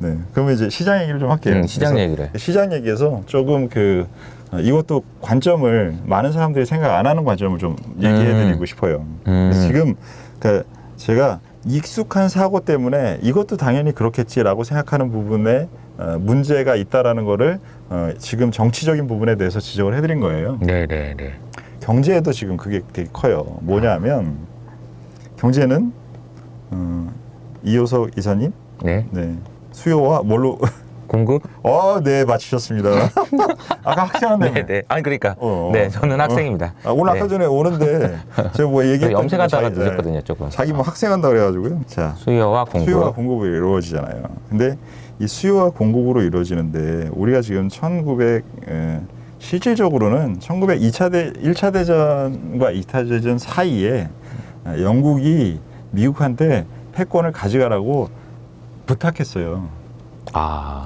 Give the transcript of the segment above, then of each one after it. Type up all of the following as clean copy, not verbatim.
네. 그러면 이제 시장 얘기를 좀 할게요. 시장 얘기를. 시장 얘기에서 조금 이것도 관점을 많은 사람들이 생각 안 하는 관점을 좀 얘기해드리고 싶어요. 그래서 지금 제가 익숙한 사고 때문에 이것도 당연히 그렇겠지라고 생각하는 부분에 문제가 있다라는 거를 지금 정치적인 부분에 대해서 지적을 해드린 거예요. 네네네. 경제에도 지금 그게 되게 커요. 뭐냐면 경제는 이효석 이사님, 네. 네. 수요와 뭘로 공급? 네, 맞추셨습니다. 아까 학생한테. 네네. 아니 그러니까. 네, 저는 학생입니다. 오늘 네. 아까 전에 오는데 제가 뭐 얘기했던 염색하다가 늦었거든요, 조금. 자기 뭐 학생한다 그래가지고요. 자, 수요와 공급. 수요와 공급이 이루어지잖아요. 근데 이 수요와 공급으로 이루어지는데 우리가 지금 실질적으로는 1차 대전과 2차 대전 사이에 영국이 미국한테 패권을 가져가라고 부탁했어요.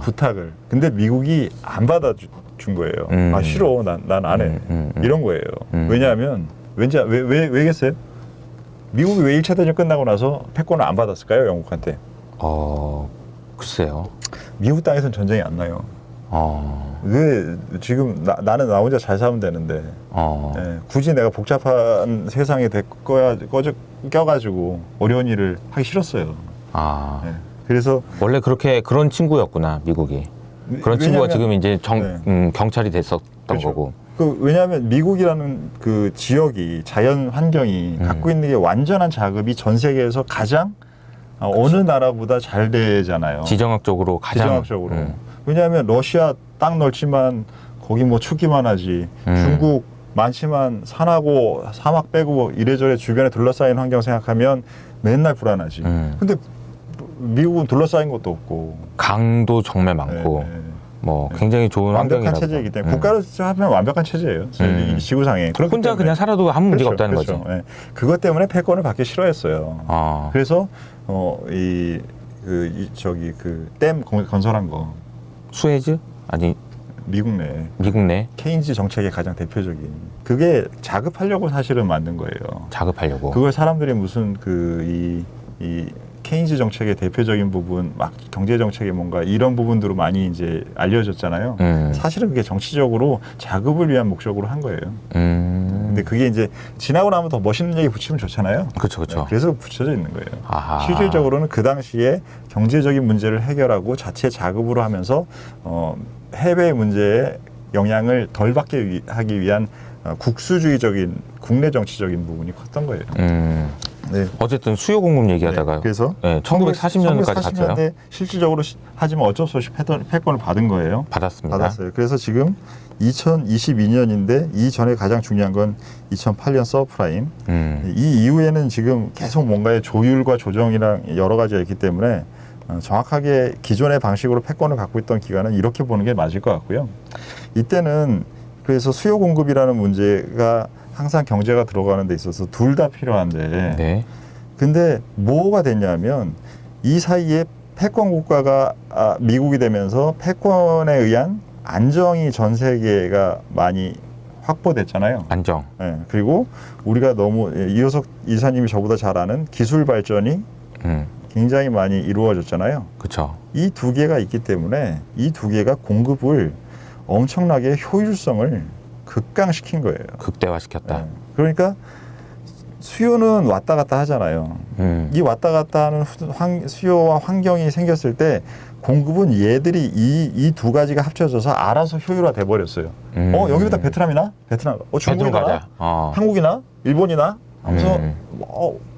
부탁을. 근데 미국이 안 받아준 거예요. 싫어. 난 안 해. 이런 거예요. 왜냐하면 왜겠어요? 미국이 왜 1차 대전 끝나고 나서 패권을 안 받았을까요? 영국한테. 글쎄요. 미국 땅에서는 전쟁이 안 나요. 왜 지금 나는 나 혼자 잘 살면 되는데 굳이 내가 복잡한 세상에 껴가지고 어려운 일을 하기 싫었어요. 그래서 원래 그런 친구였구나, 미국이. 그런 친구가 지금 이제 경찰이 됐었던 그렇죠. 거고. 왜냐하면 미국이라는 그 지역이 자연 환경이 갖고 있는 게 완전한 자급이 전 세계에서 가장 어느 나라보다 잘 되잖아요. 지정학적으로 가장. 지정학적으로. 왜냐하면 러시아 땅 넓지만 거기 뭐 춥기만 하지. 중국 많지만 산하고 사막 빼고 이래저래 주변에 둘러싸인 환경 생각하면 맨날 불안하지. 근데 미국은 둘러싸인 것도 없고 강도 정말 많고 뭐 굉장히 좋은 완벽한 환경이라고. 체제이기 때문에 국가로 하면 완벽한 체제예요. 이 지구상에. 혼자 그냥 살아도 아무 문제가 없다는 거죠. 그것 때문에 패권을 받기 싫어했어요. 그래서 댐 건설한 거. 수에즈? 아니 미국 내 케인즈 정책의 가장 대표적인 그게 자급하려고 사실은 만든 거예요. 자급하려고. 그걸 사람들이 무슨 이 케인즈 정책의 대표적인 부분, 막 경제 정책의 뭔가 이런 부분들로 많이 이제 알려졌잖아요. 사실은 그게 정치적으로 자급을 위한 목적으로 한 거예요. 근데 그게 이제 지나고 나면 더 멋있는 얘기 붙이면 좋잖아요. 그렇죠. 그래서 붙여져 있는 거예요. 실질적으로는 그 당시에 경제적인 문제를 해결하고 자체 자급으로 하면서 해외 문제에 영향을 덜 받게 하기 위한 국수주의적인 국내 정치적인 부분이 컸던 거예요. 네. 어쨌든 수요 공급 얘기하다가요. 그래서 1940년까지 갔어요. 실질적으로 하지만 어쩔 수 없이 패권을 받은 거예요. 받았어요. 그래서 지금 2022년인데 이 전에 가장 중요한 건 2008년 서브프라임. 이 이후에는 지금 계속 뭔가의 조율과 조정이랑 여러 가지가 있기 때문에 정확하게 기존의 방식으로 패권을 갖고 있던 기간은 이렇게 보는 게 맞을 것 같고요. 이때는 그래서 수요 공급이라는 문제가 항상 경제가 들어가는 데 있어서 둘 다 필요한데 근데 뭐가 됐냐면 이 사이에 패권 국가가 미국이 되면서 패권에 의한 안정이 전 세계가 많이 확보됐잖아요. 안정. 그리고 우리가 너무 이효석 이사님이 저보다 잘 아는 기술 발전이 굉장히 많이 이루어졌잖아요. 그렇죠. 이 두 개가 있기 때문에 이 두 개가 공급을 엄청나게 효율성을 극강시킨 거예요. 극대화시켰다. 그러니까 수요는 왔다 갔다 하잖아요. 이 왔다 갔다 하는 수요와 환경이 생겼을 때 공급은 얘들이 이 두 가지가 합쳐져서 알아서 효율화돼 버렸어요. 여기보다 베트남이나? 중국이나? 한국이나? 일본이나? 하면서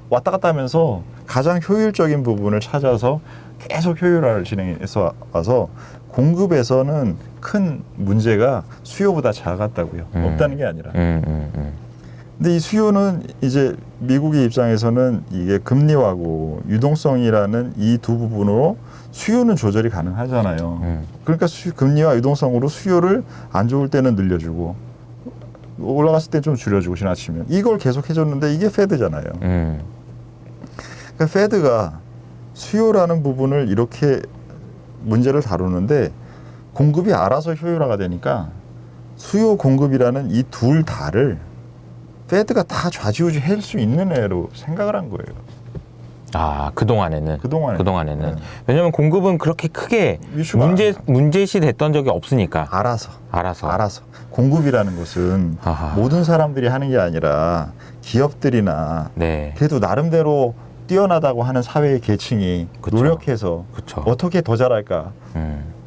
왔다 갔다 하면서 가장 효율적인 부분을 찾아서 계속 효율화를 진행해서 와서 공급에서는 큰 문제가 수요보다 작았다고요. 없다는 게 아니라. 근데 이 수요는 이제 미국의 입장에서는 이게 금리하고 유동성이라는 이 두 부분으로 수요는 조절이 가능하잖아요. 그러니까 금리와 유동성으로 수요를 안 좋을 때는 늘려주고 올라갔을 때 좀 줄여주고 지나치면 이걸 계속 해줬는데 이게 페드잖아요. 그러니까 페드가 수요라는 부분을 이렇게 문제를 다루는데 공급이 알아서 효율화가 되니까 수요 공급이라는 이 둘 다를 페드가 다 좌지우지 할 수 있는 애로 생각을 한 거예요. 아, 그동안에는. 그동안에는. 네. 왜냐면 공급은 그렇게 크게 문제시 됐던 적이 없으니까. 알아서. 공급이라는 것은 모든 사람들이 하는 게 아니라 기업들이나 네. 그래도 나름대로 뛰어나다고 하는 사회의 계층이 그쵸. 노력해서 그쵸. 어떻게 더 잘할까.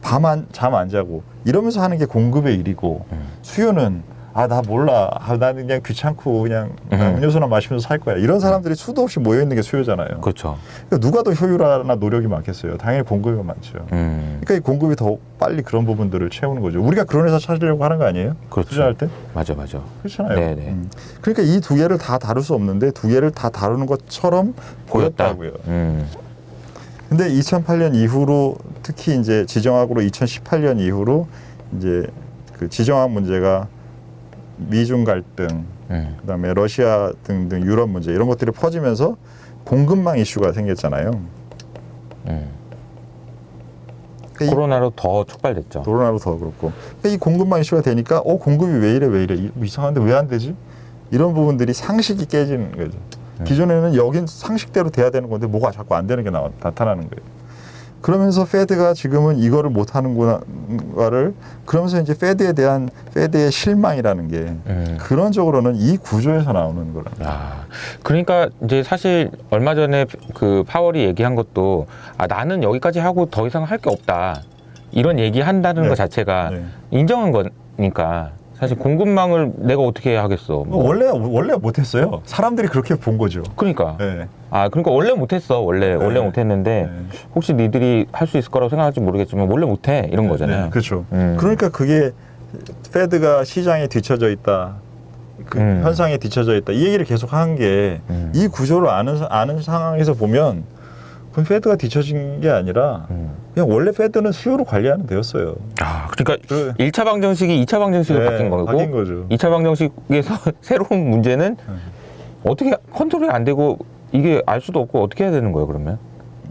잠 안 자고 이러면서 하는 게 공급의 일이고 수요는 나 몰라. 나는 그냥 귀찮고 그냥 나 음료수나 마시면서 살 거야. 이런 사람들이 수도 없이 모여 있는 게 수요잖아요. 그렇죠. 그러니까 누가 더 효율화나 노력이 많겠어요. 당연히 공급이 많죠. 그러니까 이 공급이 더 빨리 그런 부분들을 채우는 거죠. 우리가 그런 회사 찾으려고 하는 거 아니에요? 그렇죠. 투자할 때? 맞아. 그렇잖아요. 네네. 그러니까 이 두 개를 다 다룰 수 없는데 두 개를 다 다루는 것처럼 보였다고요. 근데 2008년 이후로 특히 이제 지정학으로 2018년 이후로 이제 그 지정학 문제가 미중 갈등, 그다음에 러시아 등등 유럽 문제 이런 것들이 퍼지면서 공급망 이슈가 생겼잖아요. 그러니까 코로나로 더 촉발됐죠. 코로나로 더 그렇고 그러니까 이 공급망 이슈가 되니까 공급이 왜 이래 이상한데 왜 안 되지? 이런 부분들이 상식이 깨지는 거죠. 기존에는 여긴 상식대로 돼야 되는 건데 뭐가 자꾸 안 되는 게 나타나는 거예요. 그러면서 페드가 지금은 이거를 못 하는구나를 그러면서 이제 페드의 실망이라는 게 근원적으로는 이 구조에서 나오는 거랍니다. 그러니까 이제 사실 얼마 전에 그 파월이 얘기한 것도 나는 여기까지 하고 더 이상 할 게 없다 이런 얘기한다는 것 자체가 인정한 거니까 사실 공급망을 내가 어떻게 하겠어? 원래 못했어요. 사람들이 그렇게 본 거죠. 그러니까. 그러니까 원래 못했어. 원래 못했는데 혹시 니들이 할 수 있을 거라고 생각할지 모르겠지만 원래 못해 이런 거잖아요. 그렇죠. 그러니까 그게 페드가 시장에 뒤처져 있다. 현상에 뒤처져 있다. 이 얘기를 계속 한 게 이 구조를 아는 상황에서 보면 그건 페드가 뒤처진 게 아니라 그냥 원래 페드는 수요로 관리하는 데였어요. 그러니까 1차 방정식이 2차 방정식으로 바뀐 거고 2차 방정식에서 새로운 문제는 어떻게 컨트롤이 안 되고 이게 알 수도 없고 어떻게 해야 되는 거예요, 그러면?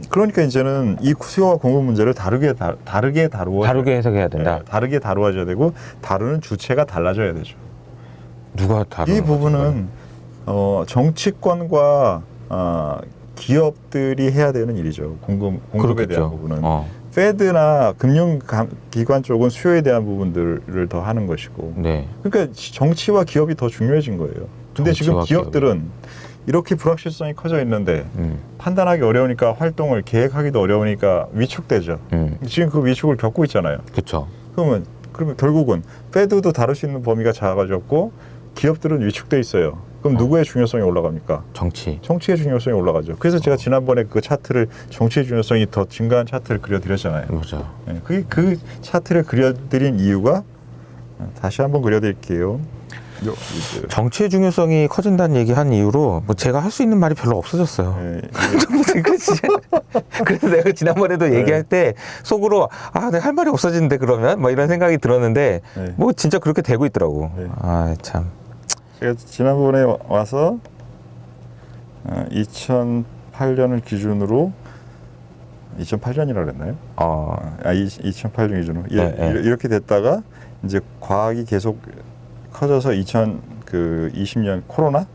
그러니까 이제는 이 수요와 공급 문제를 다르게 해석해야 된다. 다르게 다루어져야 되고 다루는 주체가 달라져야 되죠. 누가 다루는 이 부분은 정치권과 기업들이 해야 되는 일이죠. 공급에 대한 부분은. 페드나 금융기관 쪽은 수요에 대한 부분들을 더 하는 것이고. 그러니까 정치와 기업이 더 중요해진 거예요. 근데 지금 기업들은 이렇게 불확실성이 커져 있는데 판단하기 어려우니까 활동을 계획하기도 어려우니까 위축되죠. 지금 그 위축을 겪고 있잖아요. 그렇죠. 그러면 결국은 페드도 다룰 수 있는 범위가 작아졌고 기업들은 위축돼 있어요. 그럼 누구의 중요성이 올라갑니까? 정치의 중요성이 올라가죠. 그래서 제가 지난번에 그 차트를 정치의 중요성이 더 증가한 차트를 그려드렸잖아요. 맞아. 그 차트를 그려드린 이유가 다시 한번 그려드릴게요. 정치의 중요성이 커진다는 얘기 한 이후로 제가 할 수 있는 말이 별로 없어졌어요. 그래서 내가 지난번에도 얘기할 때 속으로 내가 할 말이 없어지는데 그러면 이런 생각이 들었는데 진짜 그렇게 되고 있더라고. 참. 제가 지난번에 와서 2008년을 기준으로 2008년이라고 그랬나요? 2008년 기준으로 이렇게 됐다가 이제 과학이 계속 커져서 2020년 코로나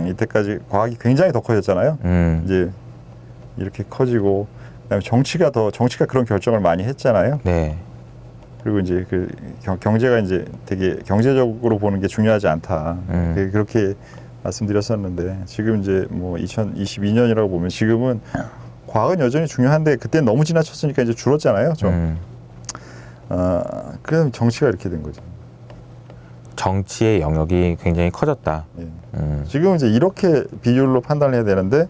이때까지 과학이 굉장히 더 커졌잖아요. 이제 이렇게 커지고 그다음에 정치가 그런 결정을 많이 했잖아요. 그리고 이제 그 경제가 이제 되게 경제적으로 보는 게 중요하지 않다. 그렇게 말씀드렸었는데 지금 이제 뭐 2022년이라고 보면 지금은 과학은 여전히 중요한데 그때는 너무 지나쳤으니까 이제 줄었잖아요. 좀. 그래서 정치가 이렇게 된 거죠. 정치의 영역이 굉장히 커졌다. 지금 이제 이렇게 비율로 판단을 해야 되는데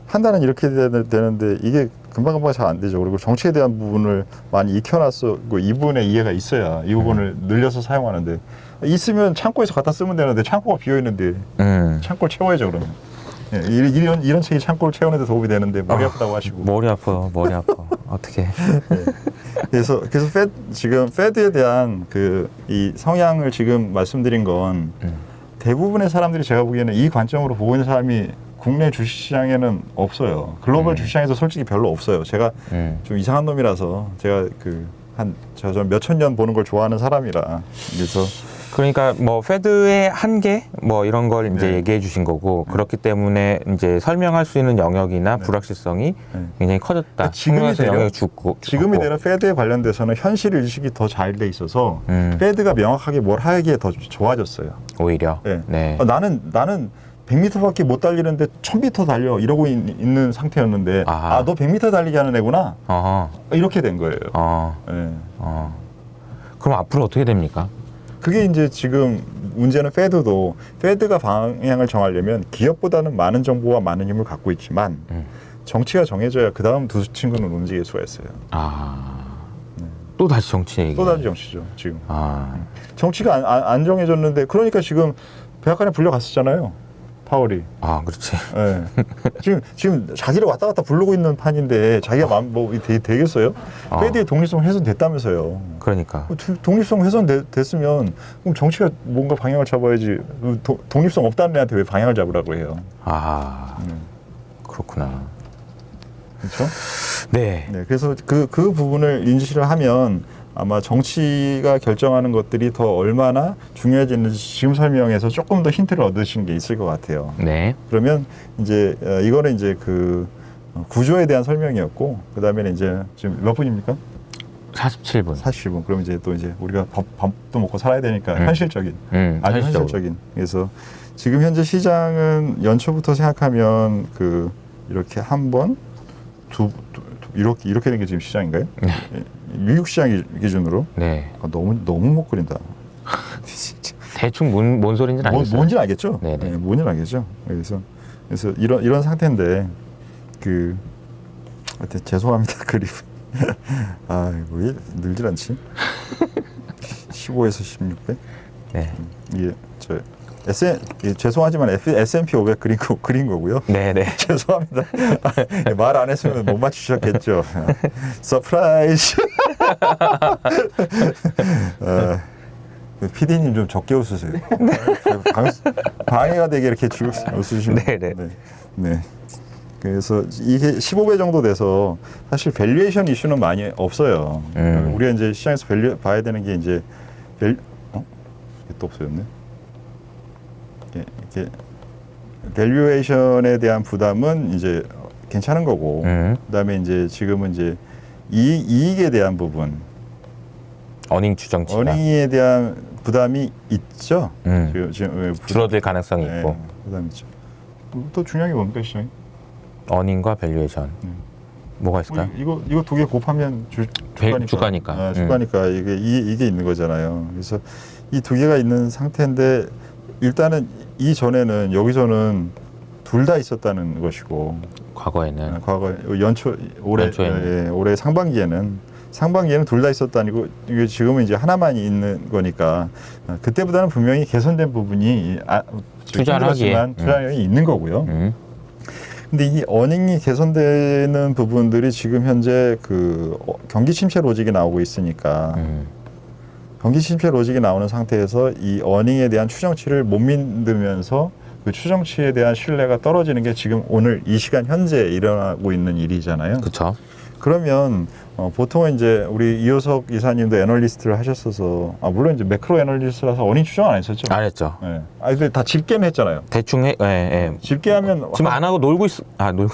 판단은 이렇게 되는데 이게 금방금방 잘 안 되죠. 그리고 정치에 대한 부분을 많이 익혀놨고 이 부분에 이해가 있어야 이 부분을 늘려서 사용하는데 있으면 창고에서 갖다 쓰면 되는데 창고가 비어 있는데 창고를 채워야죠. 그러면 이런 책이 창고를 채우는 데 도움이 되는데 머리 아프다고 하시고 머리 아파 어떻게 그래서 지금 페드에 대한 이 성향을 지금 말씀드린 건 대부분의 사람들이 제가 보기에는 이 관점으로 보고 있는 사람이 국내 주식시장에는 없어요. 글로벌 주식시장에서 솔직히 별로 없어요. 제가 좀 이상한 놈이라서 제가 저 몇천 년 보는 걸 좋아하는 사람이라 그래서 그러니까 뭐 페드의 한계 뭐 이런 걸 이제 네. 얘기해 주신 거고 그렇기 때문에 이제 설명할 수 있는 영역이나 네. 불확실성이 네. 굉장히 커졌다. 지금이 설명할 수 있는 되려- 영역이 죽고 지금이 되려 페드에 관련돼서는 현실 의식이 더 잘 돼 있어서 페드가 명확하게 뭘 하기에 더 좋아졌어요. 오히려. 네. 네. 나는 100m밖에 못 달리는데 1000m 달려 이러고 있는 상태였는데 아하. 너 100m 달리기 하는 애구나 어허. 이렇게 된 거예요. 네. 그럼 앞으로 어떻게 됩니까? 그게 이제 지금 문제는 페드가 방향을 정하려면 기업보다는 많은 정보와 많은 힘을 갖고 있지만 정치가 정해져야 그 다음 두 친구는 움직일 수가 있어요. 또 다시 정치 얘기. 또 다른 정치죠 지금. 아. 정치가 안 정해졌는데 그러니까 지금 백악관에 불려갔었잖아요. 파월이. 아, 그렇지. 네. 지금 자기를 왔다 갔다 부르고 있는 판인데 자기가 마음 뭐 되겠어요? 페드의 독립성 훼손됐다면서요. 그러니까. 독립성 훼손됐으면 그럼 정치가 뭔가 방향을 잡아야지. 독립성 없다는 애한테 왜 방향을 잡으라고 해요? 아. 그렇구나. 그렇죠? 네. 네. 그래서 그 부분을 인지를 하면 아마 정치가 결정하는 것들이 더 얼마나 중요해지는지 지금 설명해서 조금 더 힌트를 얻으신 게 있을 것 같아요. 네. 그러면 이제 이거는 이제 그 구조에 대한 설명이었고 그 다음에는 이제 지금 몇 분입니까? 47분. 40분. 그럼 이제 또 이제 우리가 밥도 먹고 살아야 되니까 현실적인, 아주 현실적으로. 현실적인. 그래서 지금 현재 시장은 연초부터 생각하면 그 이렇게 한 번, 이렇게 된 게 지금 시장인가요? 네. 미국 시장 기준으로 네. 너무 못 그린다. 진짜. 대충 뭔 소리인지는 알겠어요. 뭔지는 알겠죠? 네네. 네, 뭔지는 알겠죠. 그래서 이런 상태인데 하여튼 죄송합니다. 그림. 왜 늘질 않지? 15에서 16배? 네. 이게 죄송하지만 S&P 500 그린 거고요. 네네. 죄송합니다. 말 안 했으면 못 맞추셨겠죠. 서프라이즈. PD님 좀 적게 웃으세요. 방해가 되게 이렇게 쭉 웃으시면. 네네. 네. 그래서 이게 15배 정도 돼서 사실 밸류에이션 이슈는 많이 없어요. 우리가 이제 시장에서 봐야 되는 게 이제 이게 또 없어졌네. 이렇게 밸류에이션에 대한 부담은 이제 괜찮은 거고, 그다음에 이제 지금은 이제 이익에 대한 부분, 어닝 추정치가 어닝에 대한 부담이 있죠. 지금 줄어들 가능성이 있고. 부담이 있죠. 또 중요한 게 뭡니까 시장이? 어닝과 밸류에이션. 뭐가 있을까요? 이거 두 개 곱하면 주가니까. 주가니까 이게 있는 거잖아요. 그래서 이 두 개가 있는 상태인데 일단은 이전에는 여기서는 둘 다 있었다는 것이고 과거에는 올해 상반기에는 둘 다 있었다니고 이게 지금은 이제 하나만 있는 거니까 그때보다는 분명히 개선된 부분이 투자를 하기에 투자량이 있는 거고요. 근데 이 어닝이 개선되는 부분들이 지금 현재 그 경기 침체 로직이 나오고 있으니까 경기 침체 로직이 나오는 상태에서 이 어닝에 대한 추정치를 못 믿으면서 그 추정치에 대한 신뢰가 떨어지는 게 지금 오늘 이 시간 현재 일어나고 있는 일이잖아요. 그렇죠. 그러면 보통은 이제 우리 이효석 이사님도 애널리스트를 하셨어서 물론 이제 매크로 애널리스트라서 어닝 추정 안 했었죠. 안 했죠. 네. 근데 다 집계는 했잖아요. 대충 집계하면 지금 안 하고 놀고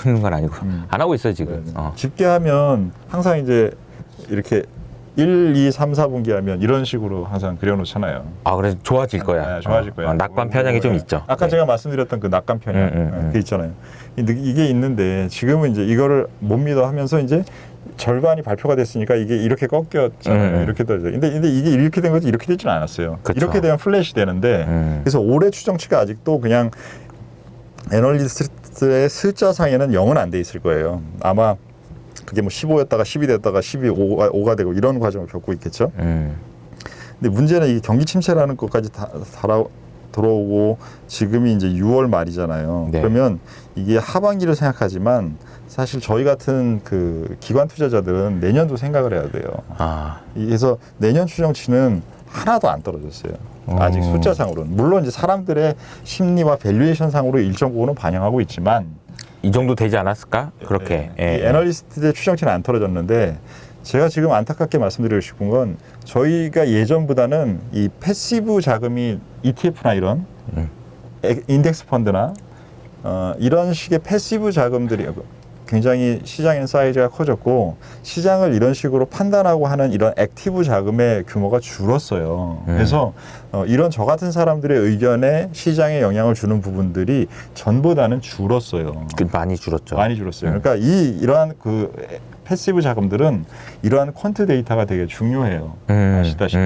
있는 건 아니고 안 하고 있어요 지금. 네. 집계하면 항상 이제 이렇게 1, 2, 3, 4분기 하면 이런 식으로 항상 그려놓잖아요. 그래서 좋아질 거야. 좋아질 거야. 낙관 편향이 좀 있죠. 아까 제가 말씀드렸던 그 낙관 편향 그게 있잖아요. 이게 있는데 지금은 이제 이거를 못 믿어 하면서 이제 절반이 발표가 됐으니까 이게 이렇게 꺾였잖아요. 이렇게 떨어져. 근데 이게 이렇게 된 거지 이렇게 되지는 않았어요. 그쵸. 이렇게 되면 플랫이 되는데 그래서 올해 추정치가 아직도 그냥 애널리스트의 숫자상에는 0은 안 돼 있을 거예요. 아마 그게 뭐 15였다가 10이 됐다가 15가 되고 이런 과정을 겪고 있겠죠. 근데 문제는 이 경기 침체라는 것까지 다 들어오고 지금이 이제 6월 말이잖아요. 네. 그러면 이게 하반기를 생각하지만 사실 저희 같은 그 기관 투자자들은 내년도 생각을 해야 돼요. 그래서 내년 추정치는 하나도 안 떨어졌어요. 아직 숫자상으로는. 물론 이제 사람들의 심리와 밸류에이션 상으로 일정 부분은 반영하고 있지만 이 정도 되지 않았을까? 그렇게. 이 애널리스트의 추정치는 안 떨어졌는데 제가 지금 안타깝게 말씀드리고 싶은 건 저희가 예전보다는 이 패시브 자금이 ETF나 이런 인덱스 펀드나 이런 식의 패시브 자금들이 굉장히 시장의 사이즈가 커졌고 시장을 이런 식으로 판단하고 하는 이런 액티브 자금의 규모가 줄었어요. 그래서 이런 저 같은 사람들의 의견에 시장에 영향을 주는 부분들이 전보다는 줄었어요. 많이 줄었죠. 많이 줄었어요. 그러니까 이러한 그 패시브 자금들은 이러한 퀀트 데이터가 되게 중요해요. 아시다시피.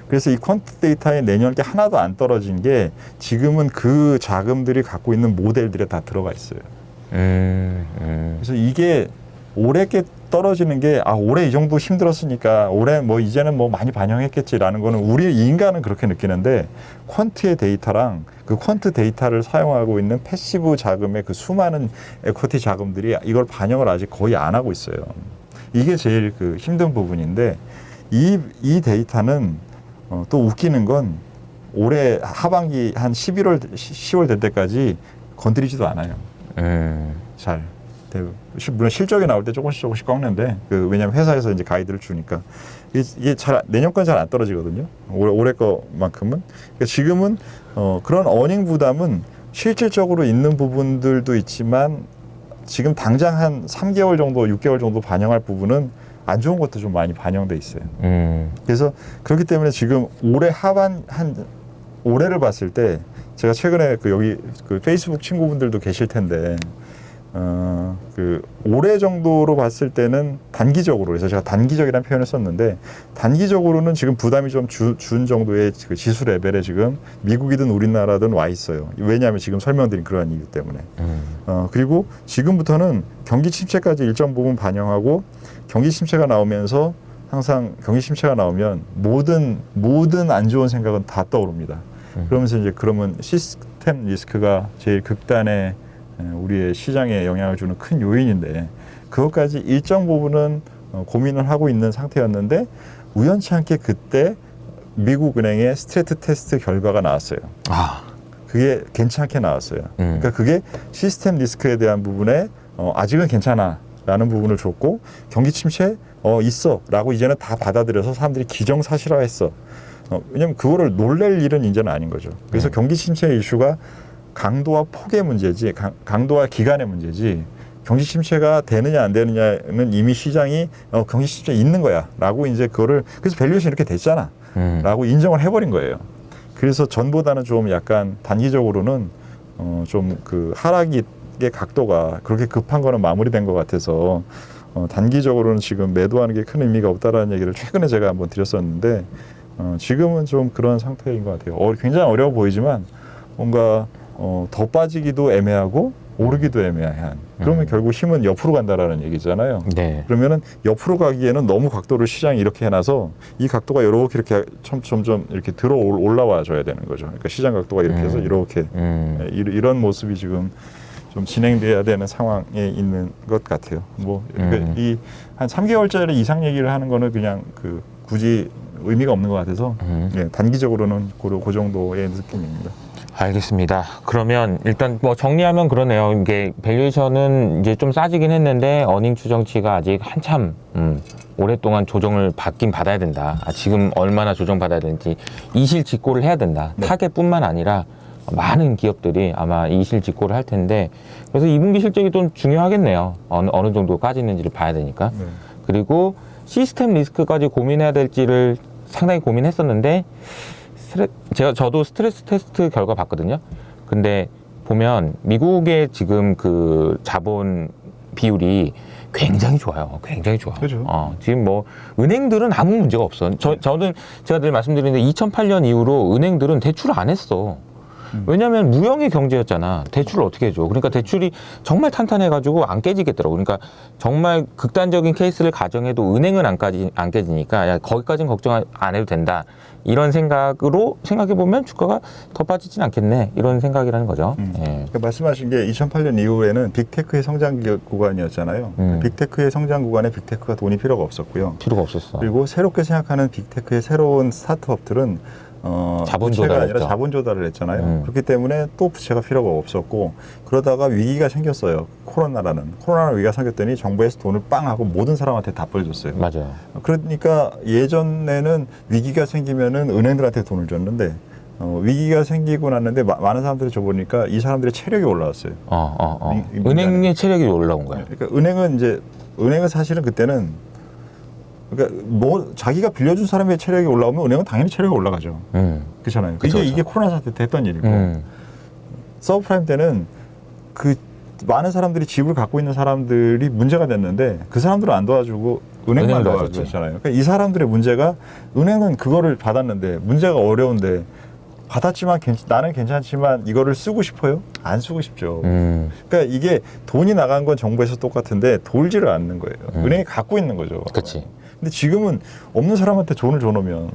그래서 이 퀀트 데이터에 내년 게 하나도 안 떨어진 게 지금은 그 자금들이 갖고 있는 모델들에 다 들어가 있어요. 그래서 이게 올해 게 떨어지는 게 올해 이 정도 힘들었으니까 올해 뭐 이제는 뭐 많이 반영했겠지라는 거는 우리 인간은 그렇게 느끼는데 퀀트의 데이터랑 그 퀀트 데이터를 사용하고 있는 패시브 자금의 그 수많은 에쿼티 자금들이 이걸 반영을 아직 거의 안 하고 있어요. 이게 제일 그 힘든 부분인데 이 데이터는 또 웃기는 건 올해 하반기 한 11월, 10월 될 때까지 건드리지도 않아요. 잘. 물론 실적이 나올 때 조금씩 꺾는데 왜냐하면 회사에서 이제 가이드를 주니까 이게 내년 건 잘 안 떨어지거든요. 올해 거만큼은. 그러니까 지금은 그런 어닝 부담은 실질적으로 있는 부분들도 있지만 지금 당장 한 3개월 정도, 6개월 정도 반영할 부분은 안 좋은 것도 좀 많이 반영돼 있어요. 그래서 그렇기 때문에 지금 올해 올해를 봤을 때 제가 최근에 여기 페이스북 친구분들도 계실 텐데 올해 정도로 봤을 때는 단기적으로 그래서 제가 단기적이라는 표현을 썼는데 단기적으로는 지금 부담이 좀 준 정도의 그 지수 레벨에 지금 미국이든 우리나라든 와 있어요. 왜냐하면 지금 설명드린 그러한 이유 때문에. 그리고 지금부터는 경기 침체까지 일정 부분 반영하고 경기 침체가 나오면서 항상 경기 침체가 나오면 모든 안 좋은 생각은 다 떠오릅니다. 그러면서 이제 그러면 시스템 리스크가 제일 극단의 우리의 시장에 영향을 주는 큰 요인인데 그것까지 일정 부분은 고민을 하고 있는 상태였는데 우연치 않게 그때 미국 은행의 스트레스 테스트 결과가 나왔어요. 그게 괜찮게 나왔어요. 그러니까 그게 시스템 리스크에 대한 부분에 아직은 괜찮아라는 부분을 줬고 경기 침체 있어라고 이제는 다 받아들여서 사람들이 기정사실화했어. 왜냐하면 그거를 놀랄 일은 이제는 아닌 거죠. 그래서 경기 침체 이슈가 강도와 폭의 문제지, 강도와 기간의 문제지, 경기 침체가 되느냐 안 되느냐는 이미 시장이 경기 침체 있는 거야라고 이제 그거를 그래서 밸류에이션 이렇게 됐잖아라고 인정을 해버린 거예요. 그래서 전보다는 좀 약간 단기적으로는 좀 하락의 각도가 그렇게 급한 거는 마무리된 것 같아서 단기적으로는 지금 매도하는 게 큰 의미가 없다라는 얘기를 최근에 제가 한번 드렸었는데 지금은 좀 그런 상태인 것 같아요. 굉장히 어려워 보이지만 뭔가 더 빠지기도 애매하고 오르기도 애매한. 그러면 결국 힘은 옆으로 간다라는 얘기잖아요. 네. 그러면은 옆으로 가기에는 너무 각도를 시장이 이렇게 해놔서 이 각도가 이렇게 점점 이렇게 올라와 줘야 되는 거죠. 그러니까 시장 각도가 이렇게 해서 이렇게 이런 모습이 지금 좀 진행돼야 되는 상황에 있는 것 같아요. 그러니까 이 한 3개월짜리 이상 얘기를 하는 거는 그냥 굳이 의미가 없는 것 같아서 단기적으로는 그 정도의 느낌입니다. 알겠습니다. 그러면 일단 정리하면 그러네요. 이게 밸류에이션은 이제 좀 싸지긴 했는데 어닝 추정치가 아직 한참 오랫동안 조정을 받긴 받아야 된다. 지금 얼마나 조정받아야 되는지 이실직고를 해야 된다. 네. 타겟뿐만 아니라 많은 기업들이 아마 이실직고를 할 텐데 그래서 2분기 실적이 좀 중요하겠네요. 어느 정도 까지는지를 봐야 되니까. 네. 그리고 시스템 리스크까지 고민해야 될지를 상당히 고민했었는데 저도 스트레스 테스트 결과 봤거든요. 근데 보면 미국의 지금 그 자본 비율이 굉장히 좋아요. 굉장히 좋아. 그죠. 지금 은행들은 아무 문제가 없어. 저는 제가 늘 말씀드리는데 2008년 이후로 은행들은 대출을 안 했어. 왜냐하면 무형의 경제였잖아. 대출을 어떻게 해줘? 그러니까 대출이 정말 탄탄해가지고 안 깨지겠더라고. 그러니까 정말 극단적인 케이스를 가정해도 은행은 안 깨지니까 야, 거기까지는 걱정 안 해도 된다. 이런 생각으로 생각해보면 주가가 더 빠지진 않겠네. 이런 생각이라는 거죠. 예. 그러니까 말씀하신 게 2008년 이후에는 빅테크의 성장 구간이었잖아요. 빅테크의 성장 구간에 빅테크가 돈이 필요가 없었고요. 필요가 없었어. 그리고 새롭게 생각하는 빅테크의 새로운 스타트업들은 자본 부채가 조달을 아니라 했죠. 자본 조달을 했잖아요. 그렇기 때문에 또 부채가 필요가 없었고 그러다가 위기가 생겼어요. 코로나라는 위기가 생겼더니 정부에서 돈을 빵 하고 모든 사람한테 다 뿌려줬어요. 맞아요. 그러니까 예전에는 위기가 생기면은 은행들한테 돈을 줬는데 위기가 생기고 났는데 많은 사람들이 줘보니까 이 사람들의 체력이 올라왔어요. 은행의 체력이 올라온 거예요. 그러니까 은행은 사실은 그때는 그러니까 뭐 자기가 빌려준 사람의 체력이 올라오면 은행은 당연히 체력이 올라가죠. 그렇잖아요. 그쵸, 이게 코로나 사태 때 했던 일이고 서브프라임 때는 그 많은 사람들이 집을 갖고 있는 사람들이 문제가 됐는데 그 사람들은 안 도와주고 은행만 도와줬잖아요. 그러니까 이 사람들의 문제가 은행은 그거를 받았는데 문제가 어려운데 받았지만 나는 괜찮지만 이거를 쓰고 싶어요? 안 쓰고 싶죠. 그러니까 이게 돈이 나간 건 정부에서 똑같은데 돌지를 않는 거예요. 은행이 갖고 있는 거죠. 그렇지. 근데 지금은 없는 사람한테 돈을 줘놓으면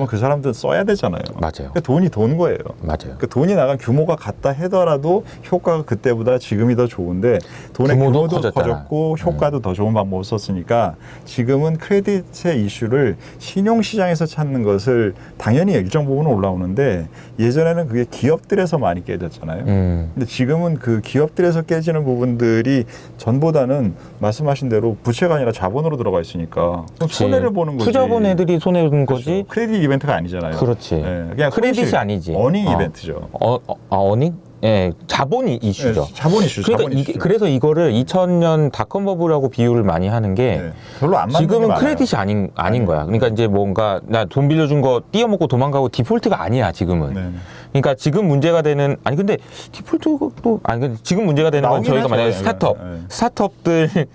그 사람들 써야 되잖아요. 맞아요. 그러니까 돈이 돈 거예요. 맞아요. 그러니까 돈이 나간 규모가 같다 하더라도 효과가 그때보다 지금이 더 좋은데 돈의 규모도 커졌고 효과도 더 좋은 방법을 썼으니까 지금은 크레딧의 이슈를 신용시장에서 찾는 것을 당연히 일정 부분은 올라오는데 예전에는 그게 기업들에서 많이 깨졌잖아요. 근데 지금은 그 기업들에서 깨지는 부분들이 전보다는 말씀하신 대로 부채가 아니라 자본으로 들어가 있으니까 손해를 보는 거지. 투자 본 애들이 손해 보는 그렇죠. 거지. 크레딧 이벤트가 아니잖아요. 그렇지. 네, 그냥 크레딧이 아니지. 어닝 이벤트죠. 어닝? 예, 자본이 이슈죠. 네, 자본 이슈. 그러니까 그래서 이거를 2000년 닷컴 버블하고 비유를 많이 하는 게 네, 별로 안 맞는 지금은 게 크레딧이 아닌 거야. 그러니까 이제 뭔가 나 돈 빌려준 거 띄어먹고 도망가고 디폴트가 아니야 지금은. 네. 그러니까 지금 문제가 되는 근데 디폴트도 근데 지금 문제가 되는 건 저희가 만약에 스타트업들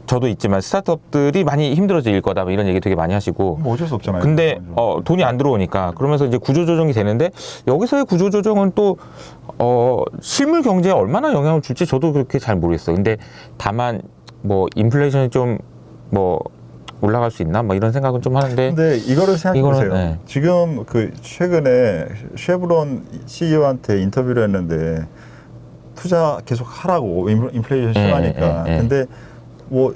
저도 있지만 스타트업들이 많이 힘들어질 거다 뭐 이런 얘기 되게 많이 하시고 뭐 어쩔 수 없잖아요. 근데 돈이 안 들어오니까 그러면서 이제 구조조정이 되는데 여기서의 구조조정은 또 실물 경제에 얼마나 영향을 줄지 저도 그렇게 잘 모르겠어요. 근데 다만 뭐 인플레이션이 좀 뭐 올라갈 수 있나 뭐 이런 생각은 좀 하는데 근데 이거를 생각해 보세요. 네. 지금 그 최근에 쉐브론 CEO한테 인터뷰를 했는데 투자 계속 하라고 인플레이션 심하니까. 근데 뭐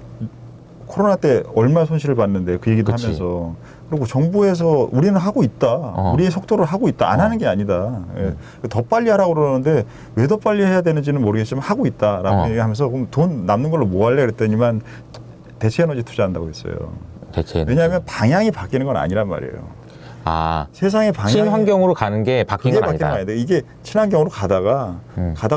코로나 때 얼마 손실을 봤는데 그 얘기도 그치. 하면서 그리고 정부에서 우리는 하고 있다. 우리의 속도를 하고 있다. 안 하는 게 아니다. 더 빨리 하라고 그러는데 왜 더 빨리 해야 되는지는 모르겠지만 하고 있다라고 얘기하면서 그럼 돈 남는 걸로 뭐 할래 그랬더니만 대체 에너지 투자한다고 했어요. 왜냐하면 방향이 바뀌는 건 아니란 말이에요. 세상의 방향이 친환경으로 가는 게 바뀐 건 아니다. 이게 친환경으로 가다가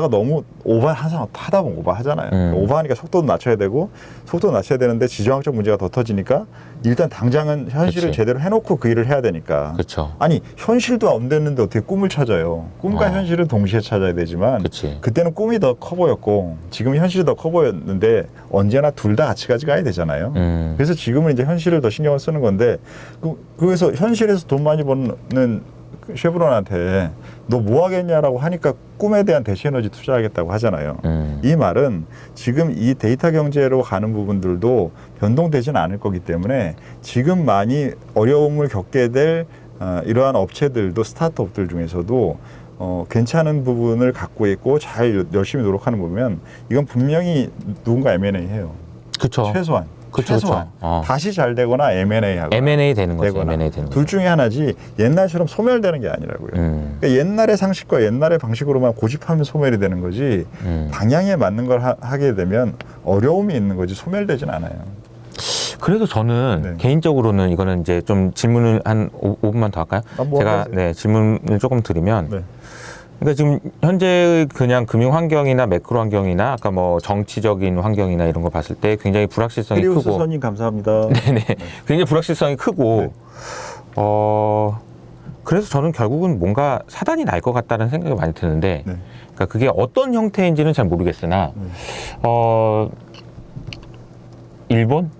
너무 하다 보면 오버하잖아요. 오버하니까 속도도 낮춰야 되고 속도도 낮춰야 되는데 지정학적 문제가 더 터지니까 일단 당장은 현실을 제대로 해놓고 그 일을 해야 되니까. 그쵸. 아니 현실도 안 됐는데 어떻게 꿈을 찾아요. 꿈과 현실을 동시에 찾아야 되지만 그때는 꿈이 더 커 보였고 지금 현실이 더 커 보였는데 언제나 둘 다 같이 가야 되잖아요. 그래서 지금은 이제 현실을 더 신경을 쓰는 건데 그래서 현실에서 돈 많이 버는 쉐브론한테 너 뭐 하겠냐라고 하니까 꿈에 대한 대시 에너지 투자하겠다고 하잖아요. 이 말은 지금 이 데이터 경제로 가는 부분들도 변동되지는 않을 거기 때문에 지금 많이 어려움을 겪게 될 이러한 업체들도 스타트업들 중에서도 괜찮은 부분을 갖고 있고 잘 열심히 노력하는 거 보면 이건 분명히 누군가 M&A 해요. 그쵸. 최소한. 그쵸. 다시 잘 되거나 M&A 하거나 M&A 되는 거죠. M&A 되는 둘 중에 하나지 옛날처럼 소멸되는 게 아니라고요. 그러니까 옛날의 상식과 옛날의 방식으로만 고집하면 소멸이 되는 거지 방향에 맞는 걸 하게 되면 어려움이 있는 거지 소멸되진 않아요. 그래서 저는 개인적으로는 이거는 이제 좀 질문을 한 5분만 더 할까요? 제가 질문을 조금 드리면 그러니까 지금 현재 그냥 금융 환경이나 매크로 환경이나 아까 뭐 정치적인 환경이나 이런 거 봤을 때 굉장히 불확실성이 크고 선님 감사합니다. 굉장히 불확실성이 크고 그래서 저는 결국은 뭔가 사단이 날 것 같다는 생각이 많이 드는데 그러니까 그게 어떤 형태인지는 잘 모르겠으나 일본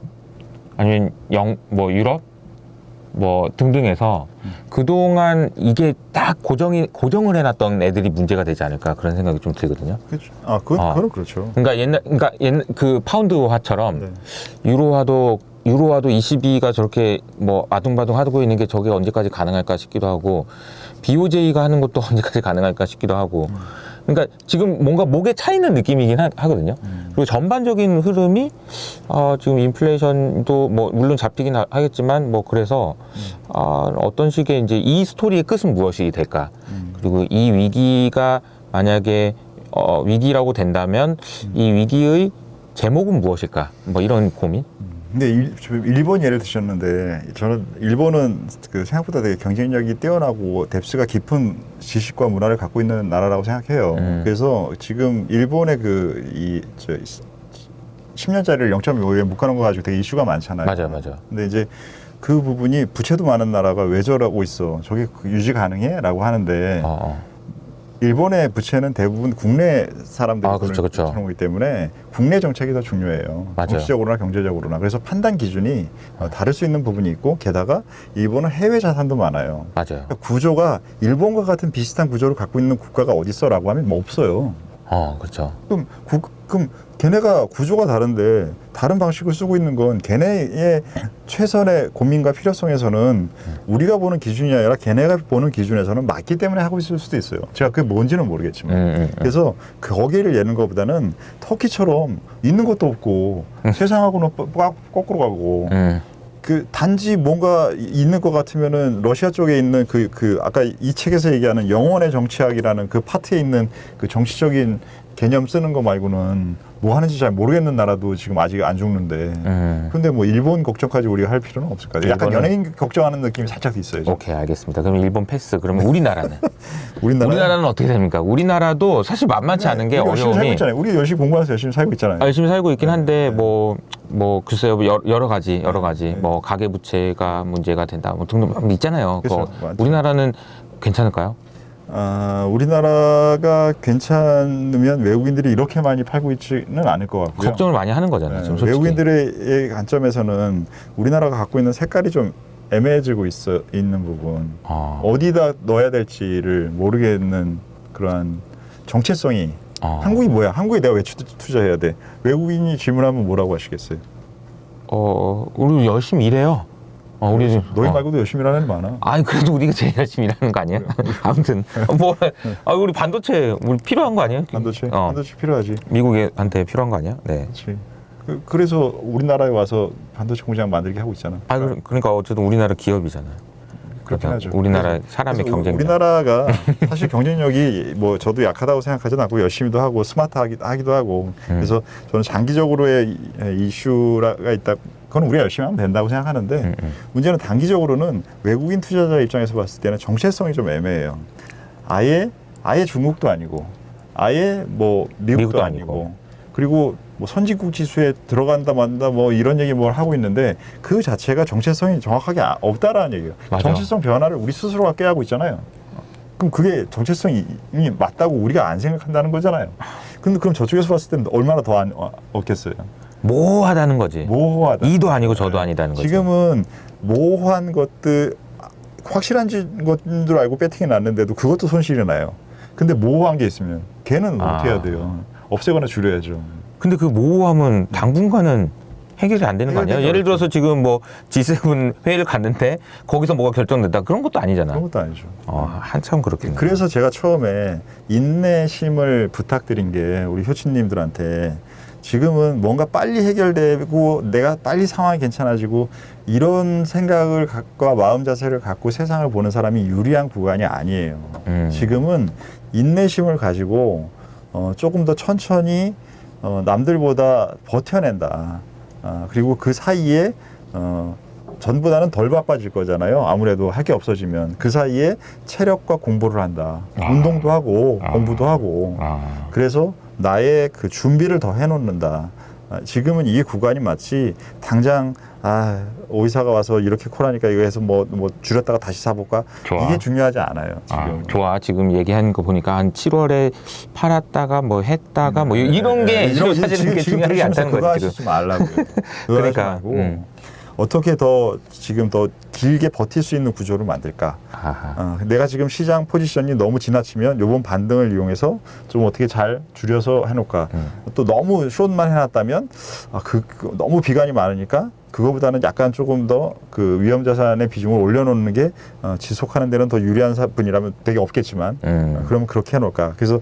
아니면 유럽 뭐 등등해서 그동안 이게 딱 고정을 해놨던 애들이 문제가 되지 않을까 그런 생각이 좀 들거든요. 그렇죠. 그건 그렇죠. 그러니까 옛날 그 파운드화처럼 유로화도 22가 저렇게 뭐 아둥바둥 하고 있는 게 저게 언제까지 가능할까 싶기도 하고 BOJ가 하는 것도 언제까지 가능할까 싶기도 하고 그러니까 지금 뭔가 목에 차 있는 느낌이긴 하거든요. 그리고 전반적인 흐름이 지금 인플레이션도 뭐 물론 잡히긴 하겠지만 뭐 그래서 어떤 식의 이제 이 스토리의 끝은 무엇이 될까? 그리고 이 위기가 만약에 위기라고 된다면 이 위기의 제목은 무엇일까? 뭐 이런 고민? 근데 일본 예를 드셨는데 저는 일본은 그 생각보다 되게 경쟁력이 뛰어나고 뎁스가 깊은 지식과 문화를 갖고 있는 나라라고 생각해요. 그래서 지금 일본의 그 10년짜리를 0.5에 묶어놓은 거 가지고 되게 이슈가 많잖아요. 맞아. 근데 이제 그 부분이 부채도 많은 나라가 왜 저러고 있어? 저게 유지 가능해? 라고 하는데 일본의 부채는 대부분 국내 사람들이 그렇죠. 거기 때문에 국내 정책이 더 중요해요. 맞아요. 정치적으로나 경제적으로나. 그래서 판단 기준이 다를 수 있는 부분이 있고 게다가 일본은 해외 자산도 많아요. 맞아요. 그러니까 구조가 일본과 같은 비슷한 구조를 갖고 있는 국가가 어디 있어라고 하면 뭐 없어요. 그렇죠. 그럼 걔네가 구조가 다른데 다른 방식을 쓰고 있는 건 걔네의 최선의 고민과 필요성에서는 우리가 보는 기준이 아니라 걔네가 보는 기준에서는 맞기 때문에 하고 있을 수도 있어요. 제가 그게 뭔지는 모르겠지만. 그래서 거기를 예는 것보다는 터키처럼 있는 것도 없고 세상하고는 거꾸로 가고 그 단지 뭔가 있는 것 같으면은 러시아 쪽에 있는 그 아까 이 책에서 얘기하는 영원의 정치학이라는 그 파트에 있는 그 정치적인 개념 쓰는 거 말고는 뭐 하는지 잘 모르겠는 나라도 지금 아직 안 죽는데. 근데 뭐 일본 걱정까지 우리가 할 필요는 없을 것 같아요. 약간 연예인 걱정하는 느낌이 살짝 있어요. 지금. 오케이, 알겠습니다. 그럼 일본 패스. 그러면 우리나라는? 우리나라는 우리나라는 어떻게 됩니까? 우리나라도 사실 만만치 않은 게 우리 열심히 살고 어려움이 있잖아요. 우리 열심히 공부해서 열심히 살고 있잖아요. 열심히 살고 있긴 한데 뭐 글쎄요, 여러 가지 뭐 가계 부채가 문제가 된다 뭐 등등 있잖아요. 그렇죠. 우리나라는 괜찮을까요? 우리나라가 괜찮으면 외국인들이 이렇게 많이 팔고 있지는 않을 것 같고요. 걱정을 많이 하는 거잖아요. 지금 솔직히. 외국인들의 관점에서는 우리나라가 갖고 있는 색깔이 좀 애매해지고 있는 부분, 어디다 넣어야 될지를 모르겠는 그러한 정체성이. 한국이 뭐야? 한국에 내가 왜 투자해야 돼? 외국인이 질문하면 뭐라고 하시겠어요? 우리 열심히 일해요. 우리 너희 말고도 열심히 일하는 애들 많아. 아니 그래도 우리가 제일 열심히 일하는 거 아니야? 아무튼 우리 반도체 우리 필요한 거 아니에요? 반도체 필요하지. 미국한테 필요한 거 아니야? 네. 그렇지. 그래서 우리나라에 와서 반도체 공장 만들게 하고 있잖아. 그러니까 어쨌든 우리나라 기업이잖아요. 그렇긴 하죠. 우리나라 사람의 경쟁력. 우리나라가 사실 경쟁력이 뭐 저도 약하다고 생각하지는 않고 열심히도 하고 스마트하기도 하고. 그래서 저는 장기적으로의 이슈가 있다. 그건 우리가 열심히 하면 된다고 생각하는데 문제는 단기적으로는 외국인 투자자 입장에서 봤을 때는 정체성이 좀 애매해요. 아예 중국도 아니고 아예 뭐 미국도 아니고 그리고 뭐 선진국 지수에 들어간다 만다 뭐 이런 얘기 뭘 하고 있는데 그 자체가 정체성이 정확하게 없다라는 얘기예요. 맞아. 정체성 변화를 우리 스스로가 깨하고 있잖아요. 그럼 그게 정체성이 맞다고 우리가 안 생각한다는 거잖아요. 근데 그럼 저쪽에서 봤을 때는 얼마나 더 없겠어요. 모호하다는 거지. 모호하다. 이도 아니고 저도 아니다는 거지. 지금은 모호한 것들 확실한 것인 줄 알고 배팅이 났는데도 그것도 손실이 나요. 근데 모호한 게 있으면 걔는 어떻게 해야 돼요? 없애거나 줄여야죠. 근데 그 모호함은 당분간은 해결이 안 되는 거 아니에요? 예를 들어서 지금 뭐 G7 회의를 갔는데 거기서 뭐가 결정됐다 그런 것도 아니잖아. 그런 것도 아니죠. 한참 그렇겠네요. 그래서 제가 처음에 인내심을 부탁드린 게 우리 효치님들한테 지금은 뭔가 빨리 해결되고 내가 빨리 상황이 괜찮아지고 이런 생각을 갖고 마음 자세를 갖고 세상을 보는 사람이 유리한 구간이 아니에요. 지금은 인내심을 가지고 조금 더 천천히 남들보다 버텨낸다. 그리고 그 사이에 전보다는 덜 바빠질 거잖아요. 아무래도 할 게 없어지면 그 사이에 체력과 공부를 한다. 운동도 하고 공부도 하고. 그래서 나의 그 준비를 더 해놓는다. 지금은 이 구간이 마치 당장 오이사가 와서 이렇게 콜하니까 이거 해서 뭐 줄였다가 다시 사볼까? 좋아. 이게 중요하지 않아요. 지금. 좋아. 지금 얘기한 거 보니까 한 7월에 팔았다가 뭐 했다가 뭐 이런 게 사실은 중요하지 않다는 그거 거지 하시지 말라고요. 그러니까 어떻게 더 지금 더 길게 버틸 수 있는 구조를 만들까? 내가 지금 시장 포지션이 너무 지나치면 이번 반등을 이용해서 좀 어떻게 잘 줄여서 해놓을까? 또 너무 숏만 해놨다면 너무 비관이 많으니까 그거보다는 약간 조금 더 그 위험 자산의 비중을 올려놓는 게 지속하는 데는 더 유리한 분이라면 되게 없겠지만 그러면 그렇게 해놓을까? 그래서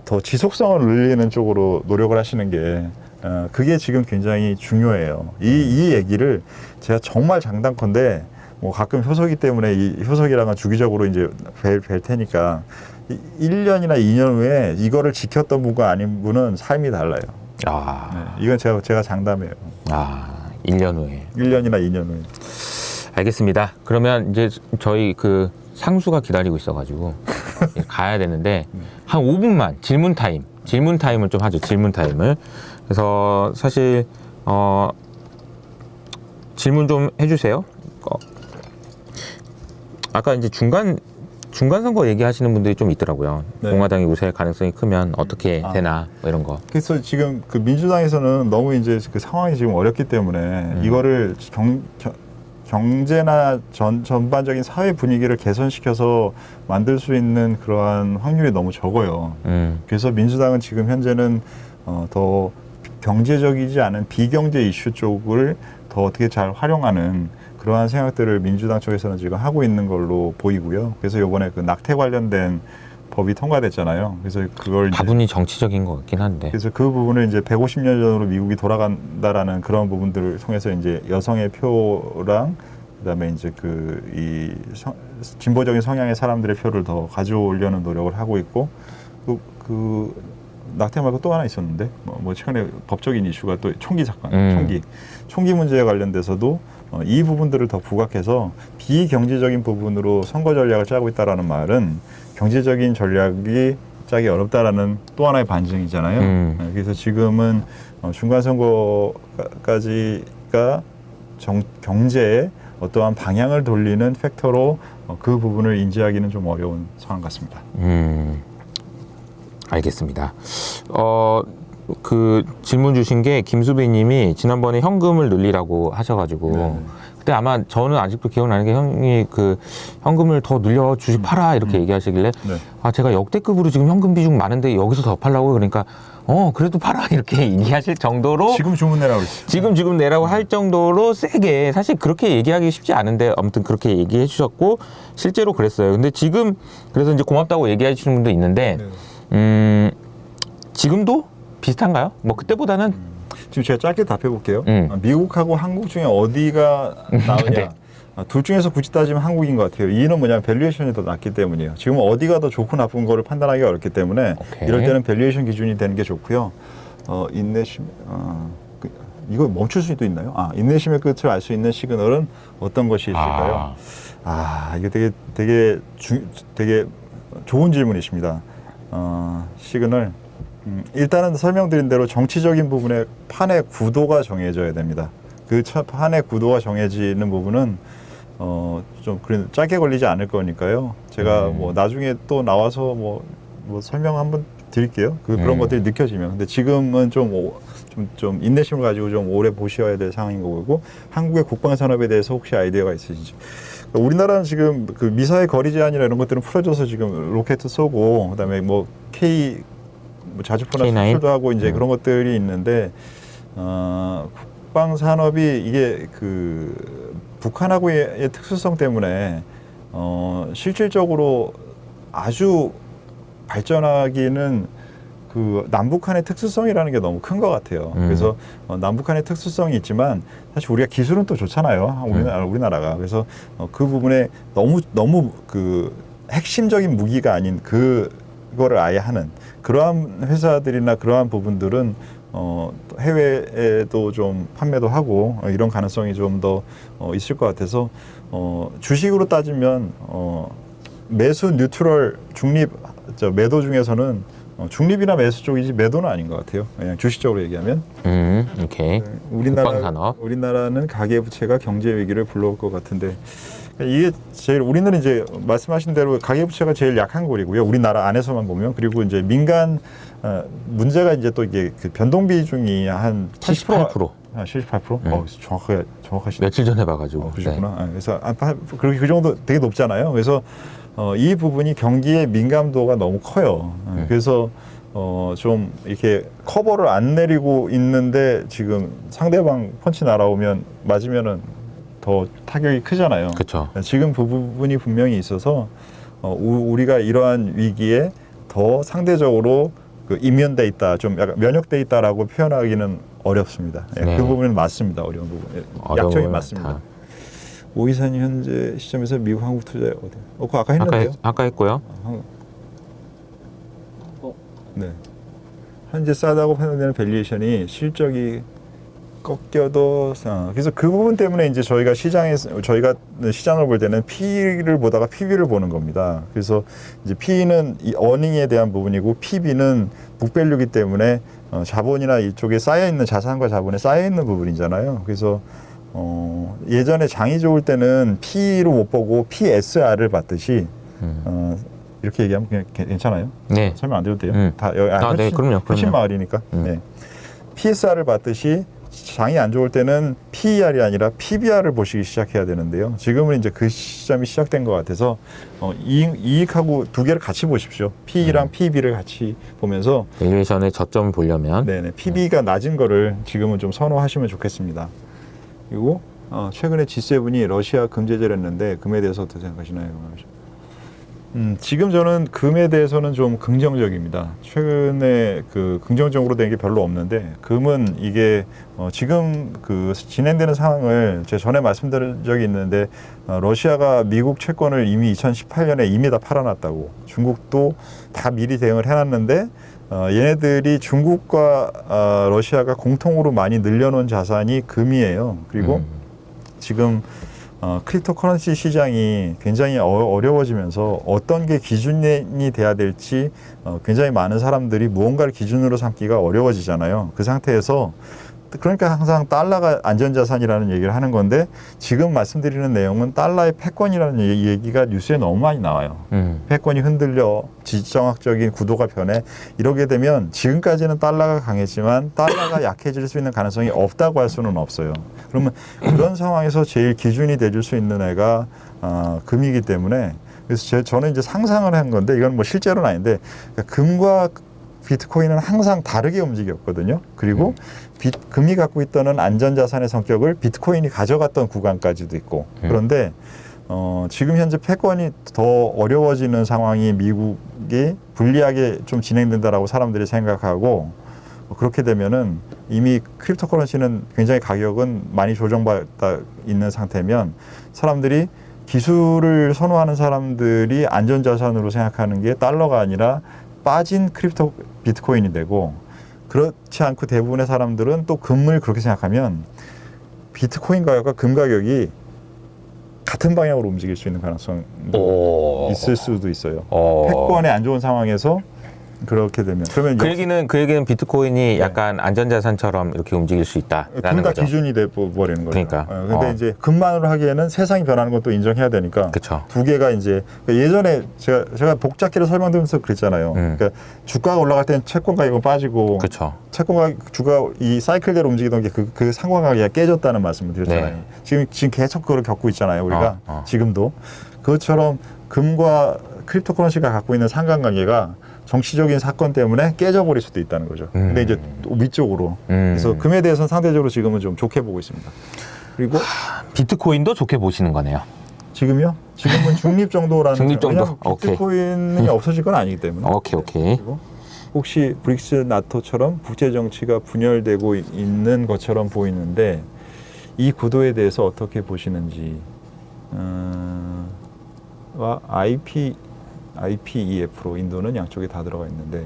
더 지속성을 늘리는 쪽으로 노력을 하시는 게 그게 지금 굉장히 중요해요. 이 얘기를 제가 정말 장단컨대 뭐 가끔 효석이 때문에 이 효석이랑은 주기적으로 이제 뵐 테니까 1년이나 2년 후에 이거를 지켰던 분과 아닌 분은 삶이 달라요. 네, 이건 제가 장담해요. 1년 후에. 1년이나 2년 후에. 알겠습니다. 그러면 이제 저희 그 상수가 기다리고 있어가지고 가야 되는데 한 5분만 질문 타임을 좀 하죠. 질문 타임을. 그래서 사실 질문 좀 해주세요. 아까 이제 중간 선거 얘기하시는 분들이 좀 있더라고요. 네. 공화당이 우세할 가능성이 크면 어떻게 되나 뭐 이런 거. 그래서 지금 그 민주당에서는 너무 이제 그 상황이 지금 어렵기 때문에 이거를 경제나 전반적인 사회 분위기를 개선시켜서 만들 수 있는 그러한 확률이 너무 적어요. 그래서 민주당은 지금 현재는 더 경제적이지 않은 비경제 이슈 쪽을 더 어떻게 잘 활용하는 그러한 생각들을 민주당 쪽에서는 지금 하고 있는 걸로 보이고요. 그래서 이번에 그 낙태 관련된 법이 통과됐잖아요. 그래서 그걸 다분히 정치적인 것 같긴 한데. 그래서 그 부분을 이제 150년 전으로 미국이 돌아간다라는 그런 부분들을 통해서 이제 여성의 표랑 그다음에 이제 이 진보적인 성향의 사람들의 표를 더 가져오려는 노력을 하고 있고 그 낙태 말고 또 하나 있었는데 뭐 최근에 법적인 이슈가 또 총기 사건, 총기 문제에 관련돼서도 이 부분들을 더 부각해서 비경제적인 부분으로 선거 전략을 짜고 있다라는 말은 경제적인 전략이 짜기 어렵다라는 또 하나의 반증이잖아요. 그래서 지금은 중간 선거까지가 경제에 어떠한 방향을 돌리는 팩터로 그 부분을 인지하기는 좀 어려운 상황 같습니다. 알겠습니다. 그 질문 주신 게 김수빈님이 지난번에 현금을 늘리라고 하셔가지고 그때 아마 저는 아직도 기억나는 게 형이 그 현금을 더 늘려 주식 팔아 이렇게 얘기하시길래 제가 역대급으로 지금 현금 비중 많은데 여기서 더 팔라고 그러니까 그래도 팔아 이렇게 얘기하실 정도로 지금 주문 내라고 그랬죠. 지금 내라고 할 정도로 세게 사실 그렇게 얘기하기 쉽지 않은데 아무튼 그렇게 얘기해 주셨고 실제로 그랬어요. 근데 지금 그래서 이제 고맙다고 얘기해 주시는 분도 있는데 지금도 비슷한가요? 뭐 그때보다는 지금 제가 짧게 답해 볼게요. 미국하고 한국 중에 어디가 나으냐? 네. 둘 중에서 굳이 따지면 한국인 것 같아요. 이유는 뭐냐면 밸류에이션이 더 낮기 때문이에요. 지금 어디가 더 좋고 나쁜 거를 판단하기가 어렵기 때문에 이럴 때는 밸류에이션 기준이 되는 게 좋고요. 인내심 이거 멈출 수도 있나요? 인내심의 끝을 알 수 있는 시그널은 어떤 것이 있을까요? 이거 되게 좋은 질문이십니다. 시그널. 일단은 설명드린 대로 정치적인 부분에 판의 구도가 정해져야 됩니다. 그 판의 구도가 정해지는 부분은 좀 짧게 걸리지 않을 거니까요. 제가 뭐 나중에 또 나와서 뭐 설명 한번 드릴게요. 그런 것들이 느껴지면. 근데 지금은 좀 인내심을 가지고 좀 오래 보셔야 될 상황인 거고 한국의 국방 산업에 대해서 혹시 아이디어가 있으신지. 우리나라는 지금 그 미사일 거리 제한이나 이런 것들은 풀어줘서 지금 로켓 쏘고 그다음에 뭐 자주포나 수출도 하고 이제 그런 것들이 있는데 국방 산업이 이게 그 북한하고의 특수성 때문에 실질적으로 아주 발전하기는 그 남북한의 특수성이라는 게 너무 큰 것 같아요. 그래서 남북한의 특수성이 있지만 사실 우리가 기술은 또 좋잖아요. 우리나라가. 그래서 그 부분에 너무 그 핵심적인 무기가 아닌 그거를 아예 하는 그러한 회사들이나 그러한 부분들은 해외에도 좀 판매도 하고 이런 가능성이 좀 더 있을 것 같아서 주식으로 따지면 매수 뉴트럴 중립 매도 중에서는 중립이나 매수 쪽이지 매도는 아닌 것 같아요. 그냥 주식적으로 얘기하면. 오케이. 우리나라는 가계부채가 경제 위기를 불러올 것 같은데 이게 우리는 이제 말씀하신 대로 가계부채가 제일 약한 고리고요. 우리나라 안에서만 보면 그리고 이제 민간 문제가 이제 또 이게 그 변동 비중이 한 78%. 78%? 정확하시네. 며칠 전에 봐가지고. 그러시구나. 그래서 그렇게 그 정도 되게 높잖아요. 그래서 이 부분이 경기의 민감도가 너무 커요. 그래서 좀 이렇게 커버를 안 내리고 있는데 지금 상대방 펀치 날아오면 맞으면은 더 타격이 크잖아요. 그렇죠. 지금 그 부분이 분명히 있어서 우리가 이러한 위기에 더 상대적으로 그 이면돼 있다, 좀 약간 면역돼 있다라고 표현하기는 어렵습니다. 예, 네. 그 부분은 맞습니다. 어려운 부분. 예, 약점이 맞습니다. 다. 오 이사님 현재 시점에서 미국 한국 투자 어디? 그거 아까 했는데요. 아까 했고요. 네. 현재 싸다고 판단되는 밸류에이션이 실적이 꺾여도 그래서 그 부분 때문에 이제 저희가 시장을 볼 때는 PE를 보다가 PB를 보는 겁니다. 그래서 이제 PE는 이 어닝에 대한 부분이고 PB는 북밸류이기 때문에 자본이나 이쪽에 쌓여 있는 자산과 자본에 쌓여 있는 부분이잖아요. 그래서 예전에 장이 좋을 때는 PE로 못 보고 PSR을 봤듯이 이렇게 얘기하면 그냥 괜찮아요? 네. 설명 안 드려도 돼요? 다 여기 네, 그럼요. 훨씬 마을이니까. 네. PSR을 봤듯이 장이 안 좋을 때는 PER이 아니라 PBR을 보시기 시작해야 되는데요. 지금은 이제 그 시점이 시작된 것 같아서 이익하고 두 개를 같이 보십시오. PE랑 PB를 같이 보면서 밸류에이션의 저점을 보려면 네네, PB가 낮은 거를 지금은 좀 선호하시면 좋겠습니다. 그리고 최근에 G7이 러시아 금 제재를 했는데 금에 대해서 어떻게 생각하시나요? 지금 저는 금에 대해서는 좀 긍정적입니다. 최근에 그 긍정적으로 된 게 별로 없는데 금은 이게 지금 그 진행되는 상황을 제가 전에 말씀드린 적이 있는데 러시아가 미국 채권을 이미 2018년에 이미 다 팔아놨다고, 중국도 다 미리 대응을 해놨는데 얘네들이 중국과 러시아가 공통으로 많이 늘려놓은 자산이 금이에요. 그리고 지금 크립토 커런시 시장이 굉장히 어려워지면서 어떤 게 기준이 돼야 될지 굉장히 많은 사람들이 무언가를 기준으로 삼기가 어려워지잖아요. 그 상태에서 그러니까 항상 달러가 안전자산이라는 얘기를 하는 건데, 지금 말씀드리는 내용은 달러의 패권이라는 얘기가 뉴스에 너무 많이 나와요. 패권이 흔들려 지정학적인 구도가 변해, 이러게 되면 지금까지는 달러가 강했지만 달러가 약해질 수 있는 가능성이 없다고 할 수는 없어요. 그러면 그런 상황에서 제일 기준이 돼줄 수 있는 애가 금이기 때문에, 그래서 저는 이제 상상을 한 건데, 이건 뭐 실제로는 아닌데, 그러니까 금과 비트코인은 항상 다르게 움직였거든요. 그리고 금이 갖고 있던 안전자산의 성격을 비트코인이 가져갔던 구간까지도 있고, 그런데 지금 현재 패권이 더 어려워지는 상황이 미국이 불리하게 좀 진행된다라고 사람들이 생각하고, 그렇게 되면은 이미 크립토커런시는 굉장히 가격은 많이 조정받아 있는 상태면, 사람들이 기술을 선호하는 사람들이 안전자산으로 생각하는 게 달러가 아니라 빠진 크립토 비트코인이 되고, 그렇지 않고 대부분의 사람들은 또 금을 그렇게 생각하면 비트코인 가격과 금 가격이 같은 방향으로 움직일 수 있는 가능성도 있을 수도 있어요. 패권의 안 좋은 상황에서 그렇게 되면, 그러면 그 얘기는 비트코인이 약간 안전자산처럼 이렇게 움직일 수 있다라는 금이 다 거죠. 기준이 돼 버리는 거죠. 그러니까. 근데 이제 금만으로 하기에는 세상이 변하는 건 또 인정해야 되니까. 그쵸. 두 개가 이제 예전에 제가 복잡기를 설명드리면서 그랬잖아요. 그러니까 주가가 올라갈 때는 채권 가격은 빠지고, 그쵸. 채권 가격 주가 이 사이클대로 움직이던 게 그 상관관계가 깨졌다는 말씀을 드렸잖아요. 네. 지금 계속 그걸 겪고 있잖아요. 우리가 지금도 그것처럼 금과 크립토커런시가 갖고 있는 상관관계가 정치적인 사건 때문에 깨져버릴 수도 있다는 거죠. 근데 이제 위쪽으로. 그래서 금에 대해서는 상대적으로 지금은 좀 좋게 보고 있습니다. 그리고 비트코인도 좋게 보시는 거네요. 지금요? 지금은 중립 정도라는. 중립 정도. 왜냐하면 비트코인이 없어질 건 아니기 때문에. 오케이. 그리고 혹시 브릭스 나토처럼 국제 정치가 분열되고 있는 것처럼 보이는데, 이 구도에 대해서 어떻게 보시는지. IPEF로 인도는 양쪽에 다 들어가 있는데,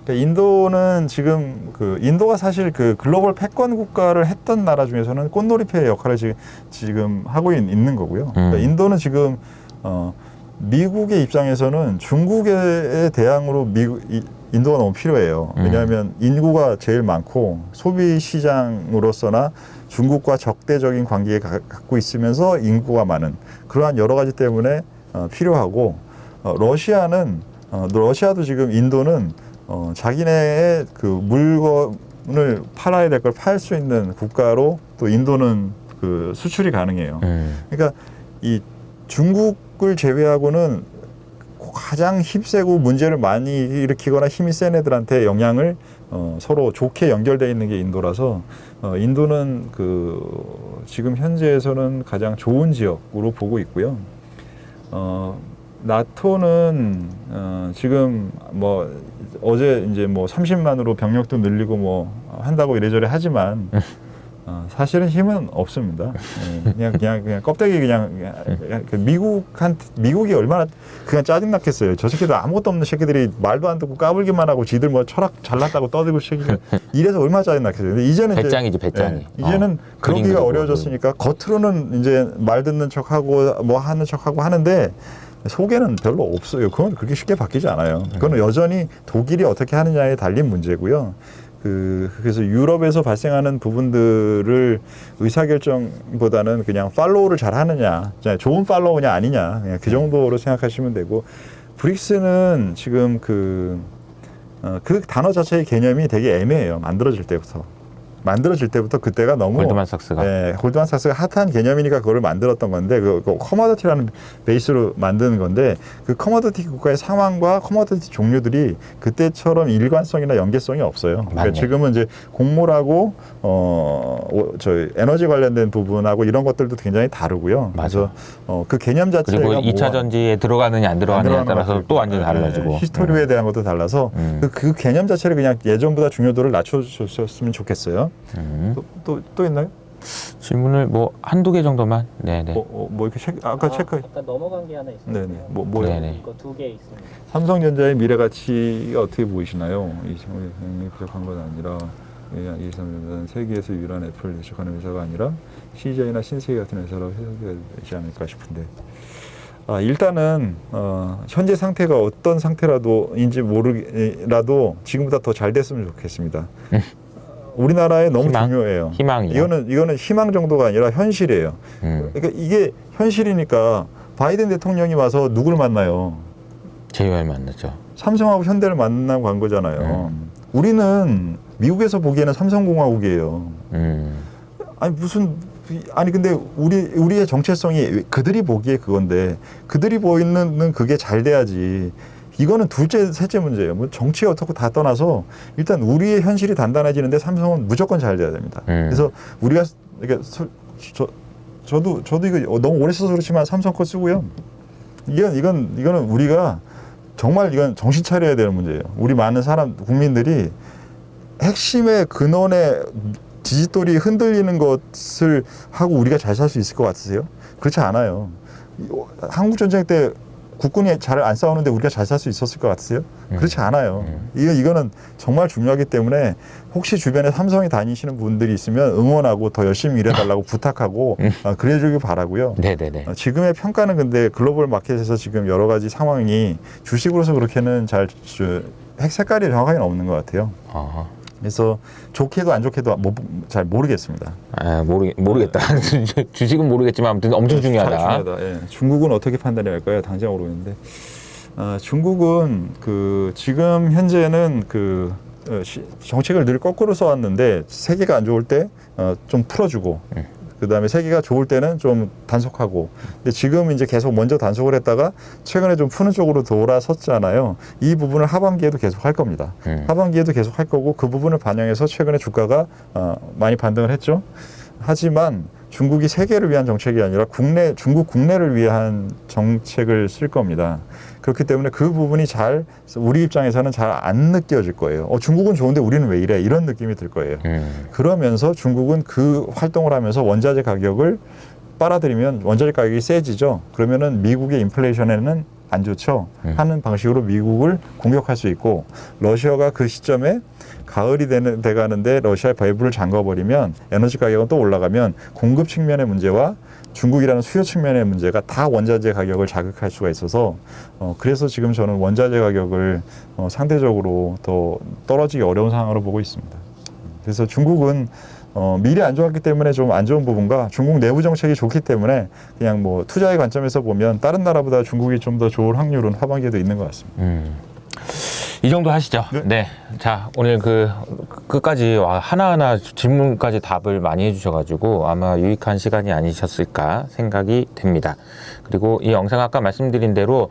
그러니까 인도는 지금 인도가 사실 그 글로벌 패권 국가를 했던 나라 중에서는 꽃놀이패 역할을 지금 하고 있는 거고요. 그러니까 인도는 지금 미국의 입장에서는 중국에 대항으로 인도가 너무 필요해요. 왜냐하면 인구가 제일 많고 소비 시장으로서나 중국과 적대적인 관계에 갖고 있으면서 인구가 많은 그러한 여러 가지 때문에 필요하고, 러시아도 지금 인도는 자기네의 그 물건을 팔아야 될 걸 팔 수 있는 국가로 또 인도는 그 수출이 가능해요. 그러니까 이 중국을 제외하고는 가장 힘세고 문제를 많이 일으키거나 힘이 센 애들한테 영향을 서로 좋게 연결되어 있는 게 인도라서, 인도는 지금 현재에서는 가장 좋은 지역으로 보고 있고요. 나토는 지금 뭐 어제 이제 뭐 30만으로 병력도 늘리고 뭐 한다고 이래저래 하지만 사실은 힘은 없습니다. 그냥 껍데기 그냥 그 미국이 얼마나 그냥 짜증 났겠어요. 저 새끼들 아무것도 없는 새끼들이 말도 안 듣고 까불기만 하고 지들 뭐 철학 잘났다고 떠들고 새끼들 이래서 얼마나 짜증 났겠어요. 근데 이제는 배짱이지 배짱이. 이제는 그러기가 어려워졌으니까 겉으로는 이제 말 듣는 척하고 뭐 하는 척하고 하는데 속에는 별로 없어요. 그건 그렇게 쉽게 바뀌지 않아요. 그건 여전히 독일이 어떻게 하느냐에 달린 문제고요. 그래서 유럽에서 발생하는 부분들을 의사결정보다는 그냥 팔로우를 잘 하느냐, 좋은 팔로우냐 아니냐, 그냥 그 정도로 생각하시면 되고, 브릭스는 지금 그 단어 자체의 개념이 되게 애매해요. 만들어질 때부터 그때가 너무 골드만삭스가 핫한 개념이니까 그걸 만들었던 건데 그 커머더티라는 베이스로 만드는 건데 그 커머더티 국가의 상황과 커머더티 종류들이 그때처럼 일관성이나 연계성이 없어요. 그러니까 지금은 이제 곡물하고 저희 에너지 관련된 부분하고 이런 것들도 굉장히 다르고요. 맞아. 그래서 그 개념 자체가 그리고 2차 전지에 들어가느냐 안 들어가느냐에 따라서 또 완전히 달라지고 히스토리에 대한 것도 달라서 그 개념 자체를 그냥 예전보다 중요도를 낮춰줬으면 좋겠어요. 또 있나요? 질문을 뭐 한두 개 정도만. 네네. 뭐 이렇게 체크. 아까 넘어간 게 하나 있어요. 네네. 뭐요? 네네. 이거 2개 있습니다. 삼성전자의 미래 가치가 어떻게 보이시나요? 이 경우에 부족한 건 아니라 이 삼성전자는 세계에서 유일한 애플을 예측하는 회사가 아니라 CJ나 신세계 같은 회사라고 해석해야 되지 않을까 싶은데. 일단은 현재 상태가 어떤 상태라도인지 모르라도 지금보다 더 잘 됐으면 좋겠습니다. 우리나라에 너무 중요해요. 희망이요. 이거는 희망 정도가 아니라 현실이에요. 그러니까 이게 현실이니까 바이든 대통령이 와서 누굴 만나요? JY를 만났죠. 삼성하고 현대를 만나고 간 거잖아요. 우리는 미국에서 보기에는 삼성공화국이에요. 아니 근데 우리의 정체성이 그들이 보기에 그건데 그들이 보이는 그게 잘 돼야지. 이거는 둘째, 셋째 문제예요. 뭐 정치 어떻고 다 떠나서 일단 우리의 현실이 단단해지는데 삼성은 무조건 잘 돼야 됩니다. 그래서 우리가 이게 저도 이거 너무 오래 써서 그렇지만 삼성 거 쓰고요. 이거는 우리가 정말 이건 정신 차려야 되는 문제예요. 우리 많은 국민들이 핵심의 근원의 지지돌이 흔들리는 것을 하고 우리가 잘 살 수 있을 것 같으세요? 그렇지 않아요. 한국 전쟁 때 국군이 잘 안 싸우는데 우리가 잘 살 수 있었을 것 같으세요? 그렇지 않아요. 이거는 정말 중요하기 때문에 혹시 주변에 삼성이 다니시는 분들이 있으면 응원하고 더 열심히 일해달라고 부탁하고 그래주길 바라고요. 네네네. 지금의 평가는 근데 글로벌 마켓에서 지금 여러 가지 상황이 주식으로서 그렇게는 핵 색깔이 정확하게는 없는 것 같아요. 그래서 좋게도 안 좋게도 잘 모르겠습니다. 모르겠다. 주식은 모르겠지만 아무튼 엄청 중요하다. 예. 중국은 어떻게 판단해야 할까요? 당장 모르겠는데 중국은 지금 현재는 정책을 늘 거꾸로 써왔는데 세계가 안 좋을 때 좀 풀어주고 그다음에 세계가 좋을 때는 좀 단속하고 근데 지금 이제 계속 먼저 단속을 했다가 최근에 좀 푸는 쪽으로 돌아섰잖아요. 이 부분을 하반기에도 계속 할 겁니다. 하반기에도 계속 할 거고 그 부분을 반영해서 최근에 주가가 많이 반등을 했죠. 하지만 중국이 세계를 위한 정책이 아니라 중국 국내를 위한 정책을 쓸 겁니다. 그렇기 때문에 그 부분이 우리 입장에서는 잘 안 느껴질 거예요. 중국은 좋은데 우리는 왜 이래? 이런 느낌이 들 거예요. 그러면서 중국은 그 활동을 하면서 원자재 가격을 빨아들이면 원자재 가격이 세지죠. 그러면은 미국의 인플레이션에는 안 좋죠. 하는 방식으로 미국을 공격할 수 있고 러시아가 그 시점에 가을이 돼가는데 러시아의 밸브를 잠가버리면 에너지 가격은 또 올라가면 공급 측면의 문제와 중국이라는 수요 측면의 문제가 다 원자재 가격을 자극할 수가 있어서 그래서 지금 저는 원자재 가격을 상대적으로 더 떨어지기 어려운 상황으로 보고 있습니다. 그래서 중국은 미래 안 좋았기 때문에 좀 안 좋은 부분과 중국 내부 정책이 좋기 때문에 그냥 뭐 투자의 관점에서 보면 다른 나라보다 중국이 좀 더 좋을 확률은 하반기에도 있는 것 같습니다. 이 정도 하시죠. 네. 네. 자, 오늘 그 끝까지 하나하나 질문까지 답을 많이 해주셔가지고 아마 유익한 시간이 아니셨을까 생각이 됩니다. 그리고 이 영상 아까 말씀드린 대로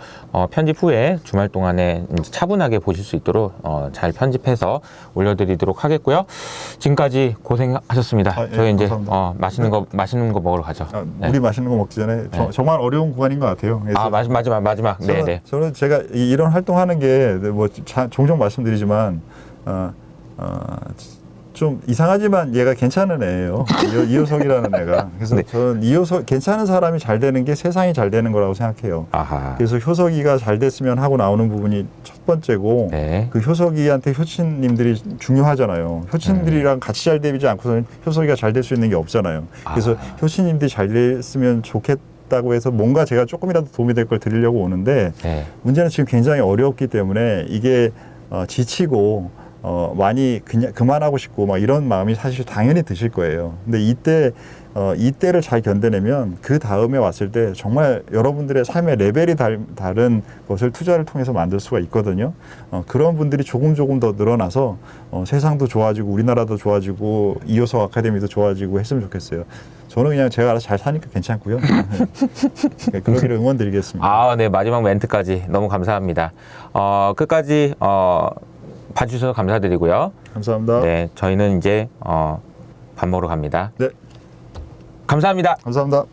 편집 후에 주말 동안에 이제 차분하게 보실 수 있도록 잘 편집해서 올려드리도록 하겠고요. 지금까지 고생하셨습니다. 예, 저희 이제 감사합니다. 맛있는 거 먹으러 가죠. 네. 우리 맛있는 거 먹기 전에 정말 어려운 구간인 것 같아요. 그래서 마지막. 네네. 저는 제가 이런 활동하는 게 뭐 종종 말씀드리지만 좀 이상하지만 얘가 괜찮은 애예요. 이효석이라는 애가. 그래서 네. 저는 괜찮은 사람이 잘 되는 게 세상이 잘 되는 거라고 생각해요. 아하. 그래서 효석이가 잘 됐으면 하고 나오는 부분이 첫 번째고 네. 그 효석이한테 효친님들이 중요하잖아요. 효친들이랑 같이 잘 되지 않고서는 효석이가 잘 될 수 있는 게 없잖아요. 그래서 효친님들이 잘 됐으면 좋겠다고 해서 뭔가 제가 조금이라도 도움이 될 걸 드리려고 오는데 네. 문제는 지금 굉장히 어렵기 때문에 이게 지치고 많이 그냥 그만하고 싶고 막 이런 마음이 사실 당연히 드실 거예요. 근데 이때를 잘 견뎌내면 그 다음에 왔을 때 정말 여러분들의 삶의 레벨이 다른 것을 투자를 통해서 만들 수가 있거든요. 그런 분들이 조금 더 늘어나서 세상도 좋아지고 우리나라도 좋아지고 이효석 아카데미도 좋아지고 했으면 좋겠어요. 저는 그냥 제가 알아서 잘 사니까 괜찮고요. 네, 그러기를 응원드리겠습니다. 아, 네. 마지막 멘트까지 너무 감사합니다. 끝까지 봐주셔서 감사드리고요. 감사합니다. 네, 저희는 이제 밥 먹으러 갑니다. 네, 감사합니다. 감사합니다.